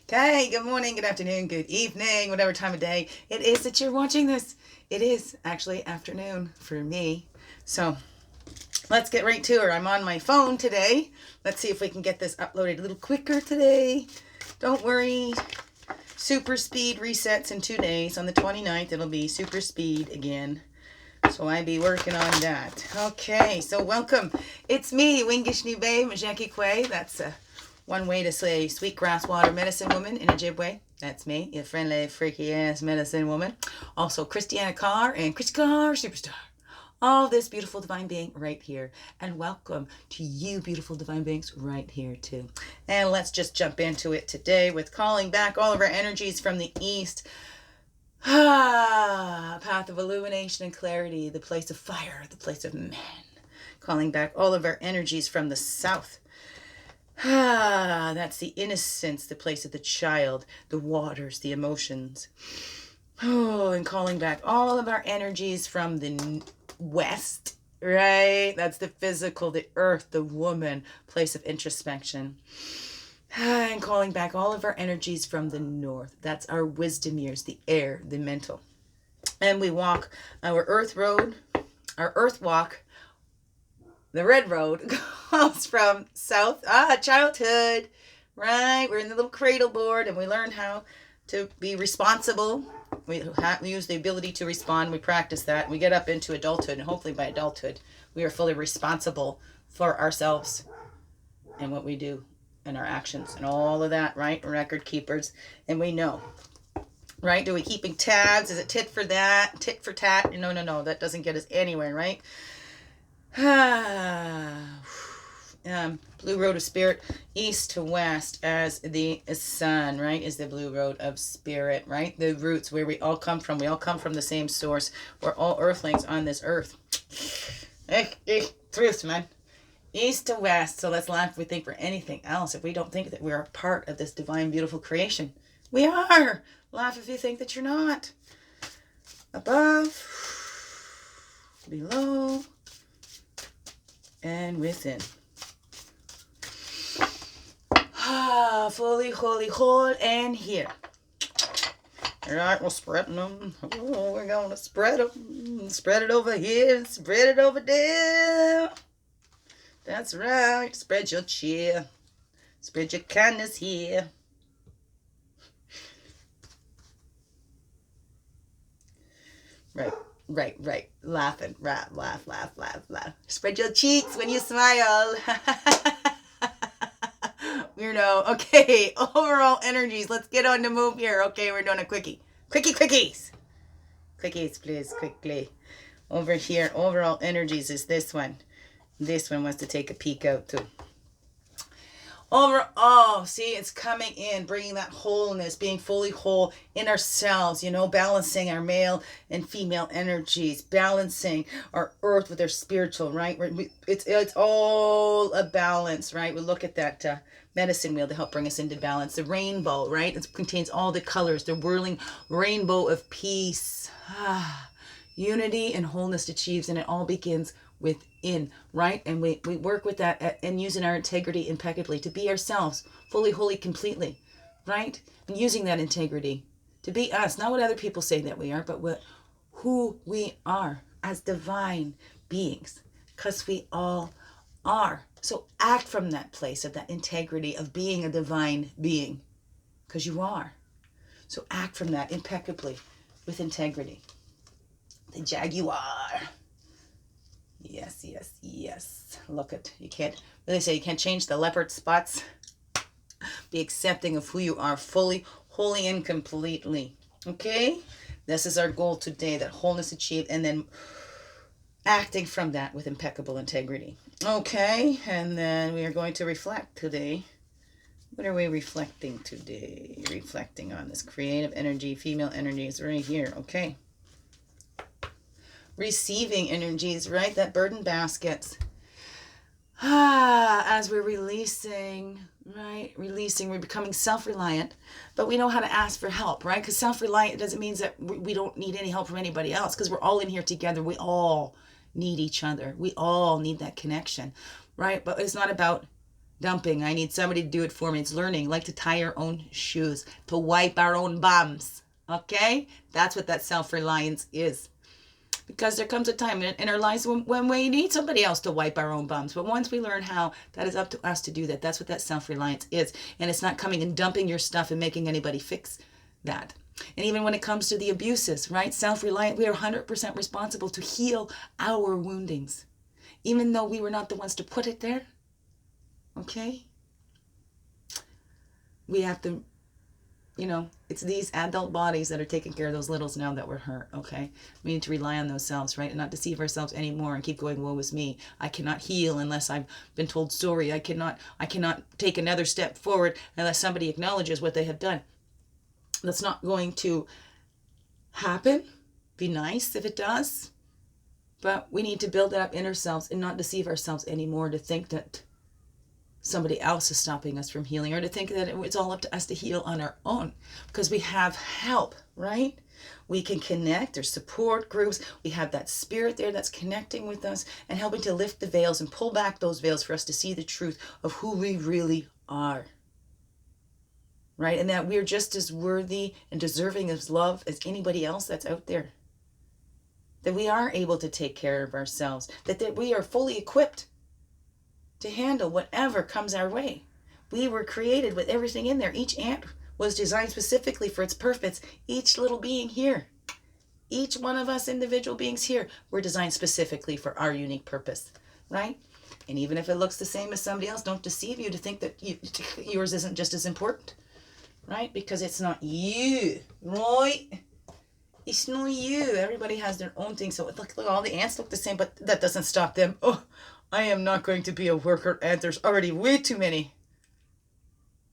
Okay, good morning, good afternoon, good evening, whatever time of day it is that you're watching this. It is actually afternoon for me. So let's get right to her. I'm on my phone today. Let's see if we can get this uploaded a little quicker today. Don't worry. Super speed resets in 2 days. On the 29th, it'll be super speed again. So I be working on that. Okay, so welcome. It's me, Wingish Nube Majeki Kwe. That's one way to say sweet grass water medicine woman in Ojibwe. That's me, your friendly, freaky ass medicine woman. Also, Christianna Carr and Chris Carr Superstar. All this beautiful divine being right here. And welcome to you, beautiful divine beings, right here too. And let's just jump into it today with calling back all of our energies from the east. Path of illumination and clarity, the place of fire, the place of man. Calling back all of our energies from the south. That's the innocence, the place of the child, the waters, the emotions. And calling back all of our energies from the west, right? That's the physical, the earth, the woman, place of introspection. And calling back all of our energies from the north. That's our wisdom years, the air, the mental. And we walk our earth road, our earth walk. The red road goes from south, childhood, right? We're in the little cradle board and we learn how to be responsible. We use the ability to respond. We practice that. We get up into adulthood, and hopefully by adulthood, we are fully responsible for ourselves and what we do and our actions and all of that, right? Record keepers. And we know, right? Do we keeping tabs? Is it tit for that? Tit for tat? No. That doesn't get us anywhere, right? Blue road of spirit, east to west as the sun, right, is the blue road of spirit, right? The roots where we all come from. We all come from the same source. We're all earthlings on this earth. Truth, man. East to west. So let's laugh if we think we're anything else. If we don't think that we're a part of this divine, beautiful creation. We are. Laugh if you think that you're not. Above, below, and within. Fully, holy, whole, and here. All right, we're spreading them. Oh, we're going to spread them. Spread it over here. Spread it over there. That's right. Spread your cheer. Spread your kindness here. Right. Laughing. Laugh. Spread your cheeks when you smile. Weirdo. Okay, overall energies. Let's get on the move here. Okay, we're doing a quickie. Quickies. Quickies, please, quickly. Over here, overall energies is this one. This one wants to take a peek out too. Overall, see, it's coming in, bringing that wholeness, being fully whole in ourselves, balancing our male and female energies, balancing our earth with our spiritual, right? It's all a balance, right? We look at that medicine wheel to help bring us into balance. The rainbow, right? It contains all the colors, the whirling rainbow of peace. Unity and wholeness achieves, and it all begins within, right? And we work with that and using our integrity impeccably to be ourselves, fully, wholly, completely, right? And using that integrity to be us, not what other people say that we are, but who we are as divine beings, because we all are. So act from that place of that integrity of being a divine being, because you are. So act from that impeccably with integrity. The jaguar. Yes. Look at, you can't change the leopard spots. Be accepting of who you are fully, wholly, and completely. Okay? This is our goal today, that wholeness achieved, and then acting from that with impeccable integrity. Okay? And then we are going to reflect today. What are we reflecting today? Reflecting on this creative energy, female energy is right here. Okay? Receiving energies, right? That burden baskets. As we're releasing, right? We're becoming self-reliant, but we know how to ask for help, right? Because self-reliant doesn't mean that we don't need any help from anybody else, because we're all in here together. We all need each other. We all need that connection, right? But it's not about dumping. I need somebody to do it for me. It's learning, like to tie our own shoes, to wipe our own bums. Okay? That's what that self-reliance is. Because there comes a time in our lives when we need somebody else to wipe our own bums. But once we learn how, that is up to us to do that. That's what that self-reliance is. And it's not coming and dumping your stuff and making anybody fix that. And even when it comes to the abuses, right? Self-reliant, we are 100% responsible to heal our woundings. Even though we were not the ones to put it there. Okay? We have to, it's these adult bodies that are taking care of those littles now that were hurt, okay? We need to rely on those selves, right? And not deceive ourselves anymore and keep going, woe is me. I cannot heal unless I've been told sorry. I cannot take another step forward unless somebody acknowledges what they have done. That's not going to happen. Be nice if it does. But we need to build that up in ourselves and not deceive ourselves anymore to think that somebody else is stopping us from healing, or to think that it's all up to us to heal on our own, because we have help, right? We can connect. There's support groups. We have that spirit there that's connecting with us and helping to lift the veils and pull back those veils for us to see the truth of who we really are, right? And that we're just as worthy and deserving of love as anybody else that's out there. That we are able to take care of ourselves. That we are fully equipped to handle whatever comes our way. We were created with everything in there. Each ant was designed specifically for its purpose. Each little being here, each one of us individual beings here, were designed specifically for our unique purpose, right? And even if it looks the same as somebody else, don't deceive you to think that yours isn't just as important, right? Because it's not you, right? It's not you. Everybody has their own thing. So look, all the ants look the same, but that doesn't stop them. Oh, I am not going to be a worker ant. There's already way too many.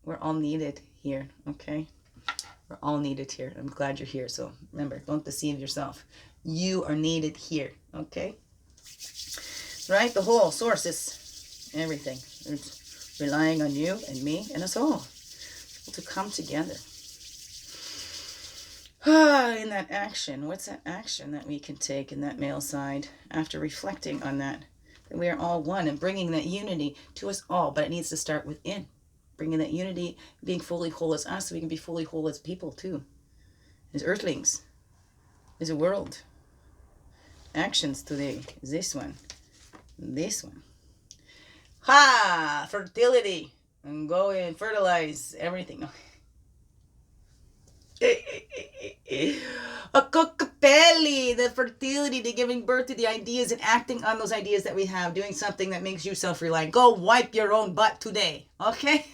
We're all needed here, okay? We're all needed here. I'm glad you're here. So remember, don't deceive yourself. You are needed here, okay? Right? The whole source is everything. It's relying on you and me and us all to come together. In that action, what's that action that we can take in that male side after reflecting on that? That we are all one and bringing that unity to us all, but it needs to start within. Bringing that unity, being fully whole as us, so we can be fully whole as people too. As earthlings, as a world. Actions today is this one. This one. Ha! Fertility. And go and fertilize everything. A coccapelli, the fertility, to giving birth to the ideas and acting on those ideas that we have, doing something that makes you self-reliant. Go wipe your own butt today, okay?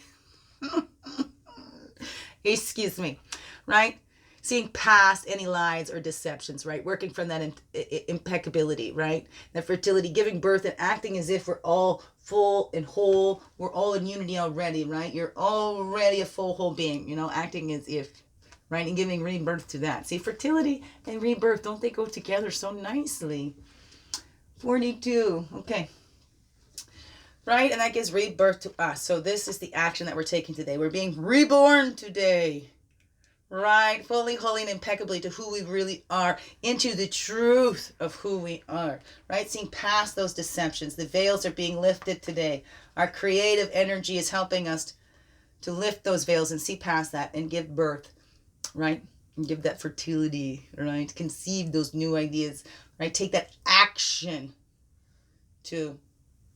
Excuse me, right? Seeing past any lies or deceptions, right? Working from that impeccability, right? That fertility, giving birth and acting as if we're all full and whole. We're all in unity already, right? You're already a full whole being, acting as if, right? And giving rebirth to that. See, fertility and rebirth, don't they go together so nicely? 42, okay. Right? And that gives rebirth to us. So this is the action that we're taking today. We're being reborn today. Right? Fully, wholly, and impeccably to who we really are. Into the truth of who we are. Right? Seeing past those deceptions. The veils are being lifted today. Our creative energy is helping us to lift those veils and see past that and give birth. Right? And give that fertility. Right? Conceive those new ideas. Right? Take that action to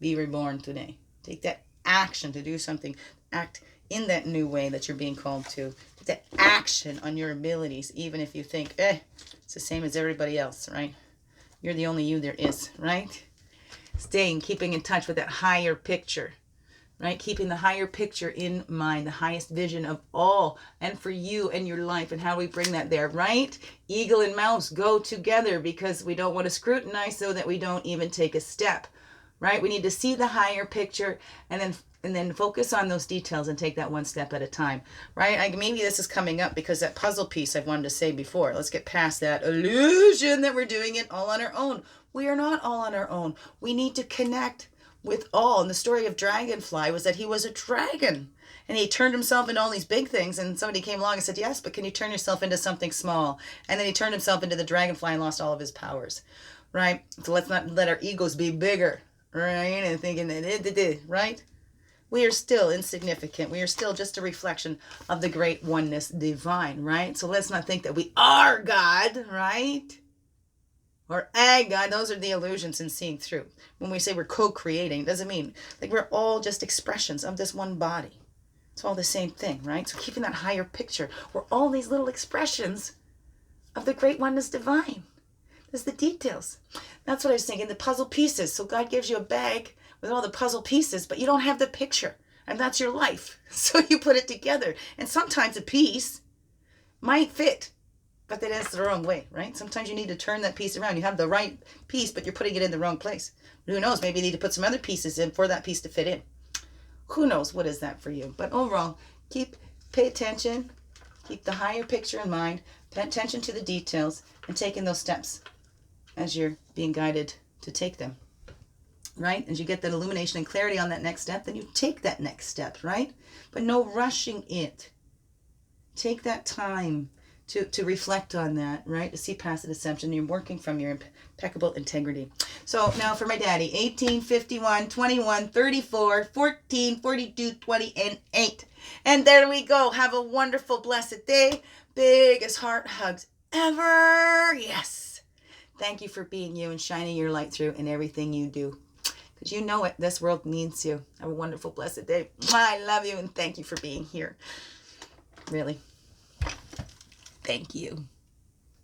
be reborn today. Take that action to do something. Act in that new way that you're being called to. Take that action on your abilities, even if you think, it's the same as everybody else, right? You're the only you there is, right? Keeping in touch with that higher picture, right? Keeping the higher picture in mind, the highest vision of all, and for you and your life, and how we bring that there, right? Eagle and mouse go together because we don't want to scrutinize so that we don't even take a step. Right? We need to see the higher picture and then focus on those details and take that one step at a time. Right? Maybe this is coming up because that puzzle piece I've wanted to say before. Let's get past that illusion that we're doing it all on our own. We are not all on our own. We need to connect with all. And the story of Dragonfly was that he was a dragon. And he turned himself into all these big things. And somebody came along and said, yes, but can you turn yourself into something small? And then he turned himself into the dragonfly and lost all of his powers. Right? So let's not let our egos be bigger. Right? And thinking that right? we are still insignificant. We are still just a reflection of the great oneness divine, right? So let's not think that we are God, right? Or a God. Those are the illusions in seeing through. When we say we're co-creating, it doesn't mean like we're all just expressions of this one body. It's all the same thing, right? So keeping that higher picture, we're all these little expressions of the great oneness divine. There's the details. That's what I was thinking, the puzzle pieces. So God gives you a bag with all the puzzle pieces, but you don't have the picture. And that's your life. So you put it together. And sometimes a piece might fit, but then it's the wrong way, right? Sometimes you need to turn that piece around. You have the right piece, but you're putting it in the wrong place. Who knows? Maybe you need to put some other pieces in for that piece to fit in. Who knows what is that for you? But overall, pay attention. Keep the higher picture in mind. Pay attention to the details and taking those steps as you're being guided to take them, right? As you get that illumination and clarity on that next step, then you take that next step, right? But no rushing it. Take that time to reflect on that, right? To see past the deception. You're working from your impeccable integrity. So now for my daddy, 18, 51, 21, 34, 14, 42, 20, and 8. And there we go. Have a wonderful, blessed day. Biggest heart hugs ever. Yes. Thank you for being you and shining your light through in everything you do. Because you know it. This world needs you. Have a wonderful, blessed day. I love you and thank you for being here. Really. Thank you.